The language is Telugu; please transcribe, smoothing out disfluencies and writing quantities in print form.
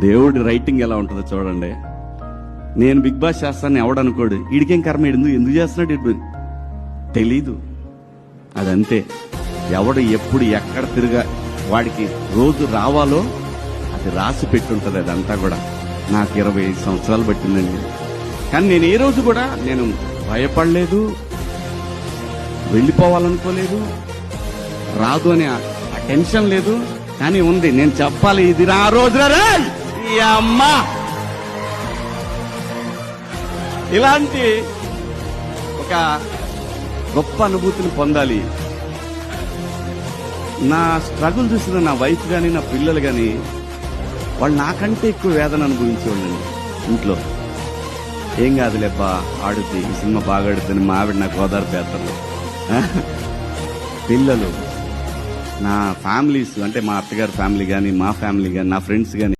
దేవుడి రైటింగ్ ఎలా ఉంటుందో చూడండి. నేను బిగ్ బాస్ చేస్తాను ఎవడనుకోడు, ఈడికేం కర్మ, ఎందుకు చేస్తున్నాడు ఇడు తెలీదు. అదంతే, ఎవడు ఎప్పుడు ఎక్కడ తిరగా వాడికి రోజు రావాలో అది రాసి పెట్టుంటది. అదంతా కూడా నాకు 25 సంవత్సరాలు పట్టిందండి. కానీ నేను ఏ రోజు కూడా నేను భయపడలేదు, వెళ్ళిపోవాలనుకోలేదు, రాదు అనే ఆ టెన్షన్ లేదు. కానీ ఉంది, నేను చెప్పాలి, ఇది నా రోజు అమ్మా. ఇలాంటి ఒక గొప్ప అనుభూతిని పొందాలి. నా స్ట్రగుల్ చూసిన నా వైఫ్ కానీ నా పిల్లలు కానీ వాళ్ళు నాకంటే ఎక్కువ వేదన అనుభవించేవాళ్ళండి. ఇంట్లో ఏం కాదులేబ్బా, ఆడుద్ది, ఈ సినిమా బాగా ఆడుతుంది, మా ఆవిడ నాకు ఓదార్పు చేస్తారు. పిల్లలు, నా ఫ్యామిలీస్ అంటే మా అత్తగారి ఫ్యామిలీ కానీ, మా ఫ్యామిలీ కానీ, నా ఫ్రెండ్స్ కానీ